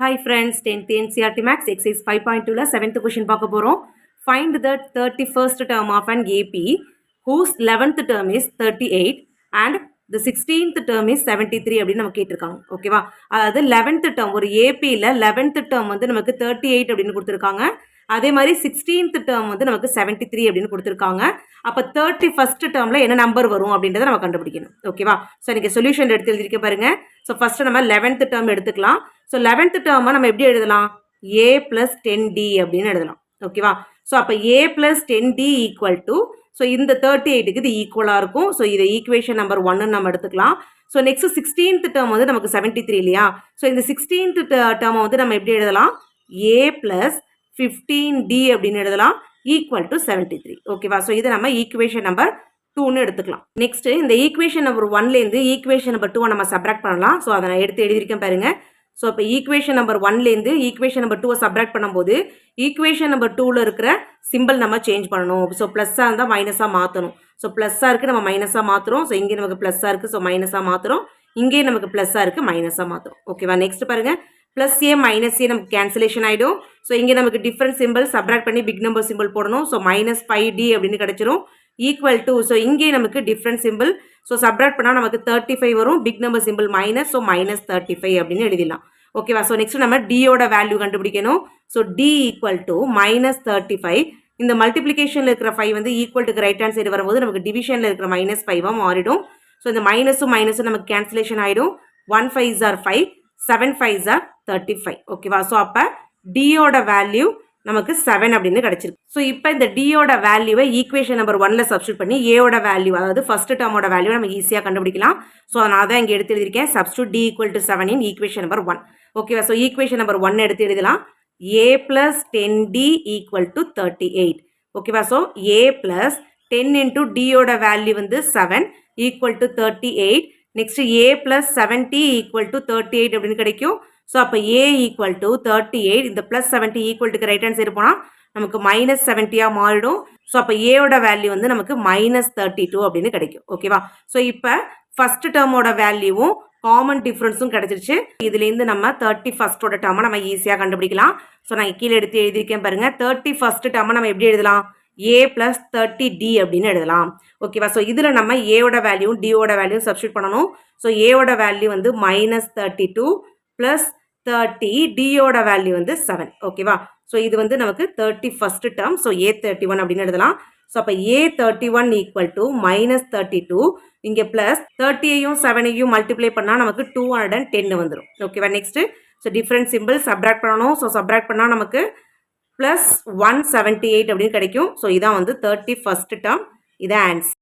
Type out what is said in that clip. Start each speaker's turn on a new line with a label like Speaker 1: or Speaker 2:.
Speaker 1: Hi friends, 10th NCERT Max exercise 5.2 7th question பார்க்க போறோம். Find the 31st term of an AP whose 11th term is 38 and the 16th term is 73 அப்படின்னு நம்ம கேட்டிருக்காங்க. ஓகேவா? அதாவது 11th term ஒரு APல 11th term வந்து நமக்கு 38 அப்படின்னு கொடுத்திருக்காங்க. அதே மாதிரி 16th term வந்து நமக்கு 73 அப்படின்னு கொடுத்திருக்காங்க. அப்ப 31st termல என்ன நம்பர் வரும் அப்படின்றத நம்ம கண்டுபிடிக்கணும். ஓகேவா? சோ நீங்க சொல்யூஷன் எடுத்து எழுதிருக்க பாருங்க. சோ ஃபர்ஸ்ட் நம்ம 11th term எடுத்துக்கலாம். ஸோ 11th டேர்மை நம்ம எப்படி எழுதலாம் ஏ ப்ளஸ் 10D அப்படின்னு எழுதலாம் ஓகேவா ஸோ அப்போ A plus 10D equal to so இந்த 38க்கு இது ஈக்குவலாக இருக்கும் ஸோ இதை ஈக்குவேஷன் நம்பர் 1 நம்ம எடுத்துக்கலாம் ஸோ நெக்ஸ்ட் 16th டேர்ம் வந்து நமக்கு 73 இல்லையா ஸோ இந்த 16th டேர்மை வந்து நம்ம எப்படி எழுதலாம் ஏ ப்ளஸ் 15D அப்படின்னு எழுதலாம் ஈக்குவல் டு 73 ஓகேவா ஸோ இதை நம்ம ஈக்குவேஷன் நம்பர் 2ன்னு எடுத்துக்கலாம் நெக்ஸ்ட் இந்த ஈக்குவேஷன் நம்பர் 1லேருந்து ஈக்குவேஷன் நம்பர் 2 நம்ம சப்ராக்ட் பண்ணலாம் ஸோ அதை நான் எடுத்து எழுதியிருக்கேன் பாருங்க ஸோ இப்போ ஈக்குவேஷன் நம்பர் 1லேருந்து ஈக்குவேஷன் நம்பர் 2 சப்ராக்ட் பண்ணும்போது ஈக்குவேஷன் நம்பர் 2ல் இருக்கிற சிம்பிள் நம்ம சேஞ்ச் பண்ணணும் ஸோ ப்ளஸ்ஸாக இருந்தால் மைனஸாக மாற்றணும் ஸோ ப்ளஸ்ஸாக இருக்குது நம்ம மைனஸாக மாற்றுறோம் ஸோ இங்கே நமக்கு ப்ளஸ்ஸாக இருக்குது ஸோ மைனஸாக மாற்றுறோம் இங்கே நமக்கு ப்ளஸ்ஸாக இருக்குது மைனஸாக மாற்றுறோம் ஓகேவா நெக்ஸ்ட் பாருங்கள் ப்ளஸ் ஏ மைனஸ் ஏ நமக்கு கேன்சலேஷன் ஆகிடும் ஸோ இங்கே நமக்கு டிஃப்ரெண்ட் சிம்பிள் சப்ராக்ட் பண்ணி பிக் நம்பர் சிம்பிள் போடணும் ஸோ -5D அப்படின்னு கிடச்சிரும் ஈக்குவல் டு ஸோ இங்கே நமக்கு டிஃப்ரெண்ட் சிம்பிள் ஸோ சப்ராக்ட் பண்ணால் நமக்கு 35 வரும் big number simple minus so -35 அப்படின்னு எழுதிடலாம் ஓகேவா ஸோ நெக்ஸ்ட் நம்ம டியோட வேல்யூ கண்டுபிடிக்கணும் ஸோ டி ஈக்குவல் டு -35 இந்த மல்டிப்ளிகேஷனில் இருக்கிற 5 வந்து equal to right hand side வரும்போது நமக்கு டிவிஷனில் இருக்கிற -5 மாறிடும் ஸோ இந்த மைனஸும் நமக்கு கேன்சலேஷன் ஆகிடும் 1 5s are 5 7 5s are 35 ஓகேவா ஸோ அப்போ டியோட வேல்யூ நமக்கு 7 அப்படின்னு கிடைச்சிருக்கு ஸோ இப்போ இந்த டியோட வேல்யூவை ஈக்குவேஷன் நம்பர் 1ல சப்ஸ்டியூட் பண்ணி ஏவோட வேல்யூ அதாவது ஃபர்ஸ்ட் டேர்மோட வேல்யூ நம்ம ஈஸியாக கண்டுபிடிக்கலாம் ஸோ அதனால தான் இங்கே எடுத்து எழுதியிருக்கேன் substitute T equal to 7 in equation number 1 ஓகேவா ஸோ ஈக்குவேஷன் நம்பர் 1 எடுத்து எழுதலாம் ஏ ப்ளஸ் 10D ஈக்குவல் டு 38 ஓகேவா ஸோ ஏ ப்ளஸ் 10 இன்டூ டியோட வேல்யூ வந்து 7 equal to 38 next A plus 70 equal to 38 அப்படின்னு கிடைக்கும் ஸோ அப்போ ஏ ஈக்குவல் டு 38 இந்த ப்ளஸ் 70 ஈக்குவல் டுக்கு ரைட் ஹேண்ட் சைடு போனால் நமக்கு -70 மாறிடும் ஸோ அப்போ ஏவோட வேல்யூ வந்து நமக்கு -32 அப்படின்னு கிடைக்கும் ஓகேவா ஸோ இப்போ ஃபர்ஸ்ட் டேர்மோட வேல்யூவும் காமன் டிஃப்ரென்ஸும் கிடைச்சிருச்சு இதுலேருந்து நம்ம 31st டேர்மை நம்ம ஈஸியாக கண்டுபிடிக்கலாம் ஸோ நான் கீழே எடுத்து எழுதியிருக்கேன் பாருங்க 31st டேர்மை நம்ம எப்படி எழுதலாம் ஏ ப்ளஸ் 30D அப்படின்னு எழுதலாம் ஓகேவா ஸோ இதில் நம்ம ஏவோட வேல்யூ டியோட வேல்யூ சப்ஸ்டியூட் பண்ணணும் ஸோ ஏவோட வேல்யூ வந்து -32 ப்ளஸ் 30 டியோட வேல்யூ வந்து 7 ஓகேவா ஸோ இது வந்து நமக்கு 31st டேர்ம் ஸோ A31 அப்படின்னு எழுதலாம் ஸோ அப்போ A31 ஈக்குவல் டு -32 இங்கே ப்ளஸ் 30ஐயும் 7ஐயும் மல்டிப்ளை பண்ணால் நமக்கு 210 வந்துடும் ஓகேவா next so different simple subtract பண்ணணும் ஸோ சப்ராக்ட் பண்ணால் நமக்கு +178 அப்படின்னு கிடைக்கும் ஸோ இதான் வந்து 31st டேர்ம் இதான் ஆன்சர்